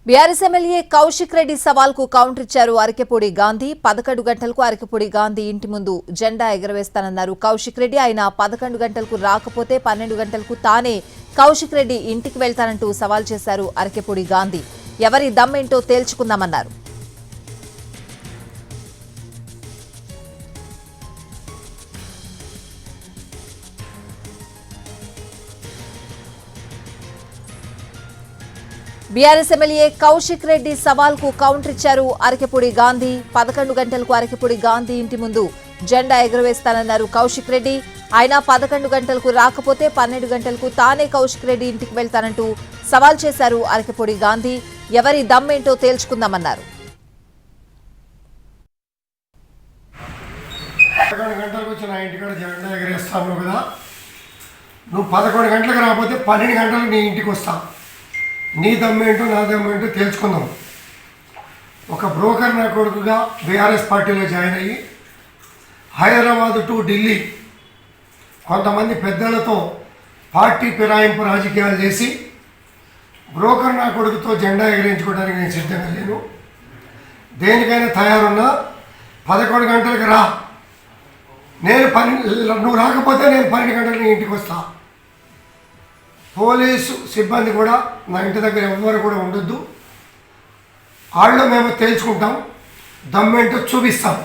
BRS MLA Kaushik Reddy సవాల్కు counter ఇచ్చారు అరకెపూడి గాంధీ. 11 గంటలకు అరకెపూడి గాంధీ ఇంటి ముందు జెండా ఎగరవేస్తానన్నారు కౌశిక్ రెడ్డి. ఆయన 11 గంటలకు రాకపోతే 12 గంటలకు తానే కౌశిక్ రెడ్డి ఇంటికి వెళ్తానంటూ సవాల్ చేశారు అరకెపూడి గాంధీ. ఎవరి దమ్మేంటో తేల్చుకుందామన్నారు. బీఆర్ఎస్ ఎమ్మెల్యే కౌశిక్ రెడ్డి సవాల్కు కౌంటర్ ఇచ్చారు అరకెపూడి గాంధీ. 11 గంటలకు అరకెపూడి గాంధీ ఇంటి ముందు జెండా ఎగురవేస్తానన్నారు కౌశిక్ రెడ్డి. ఆయన 11 గంటలకు రాకపోతే 12 గంటలకు తానే కౌశిక్ రెడ్డి ఇంటికి వెళ్తానంటూ సవాల్ చేశారు అరకెపూడి గాంధీ. ఎవరి దమ్మేంటో తేల్చుకుందామన్నారు. 11 గంటలకు వచ్చి నా ఇంటికాడ జెండా ఎగరేస్తాను కదా, నువ్వు 11 గంటలకు రాకపోతే 12 గంటలకు నీ ఇంటికి వస్తా. నీ దమ్మేంటో నా దమ్మేంటో తేల్చుకుందాం. ఒక బ్రోకర్ నా కొడుకుగా బీఆర్ఎస్ పార్టీలో జాయిన్ అయ్యి హైదరాబాదు టు ఢిల్లీ కొంతమంది పెద్దలతో పార్టీ ఫిరాయింపు రాజకీయాలు చేసి బ్రోకర్ నా కొడుకుతో జెండా ఎగరించుకోవడానికి నేను సిద్ధంగా లేను. దేనికైనా తయారున్నా 11 గంటలకు రా. నువ్వు రాకపోతే నేను 12 గంటలకు నీ ఇంటికి వస్తా. పోలీసు సిబ్బంది కూడా నా ఇంటి దగ్గర ఎవ్వరు కూడా ఉండొద్దు. వాళ్ళు మేము తేల్చుకుంటాం, దమ్మేంటో చూపిస్తాం.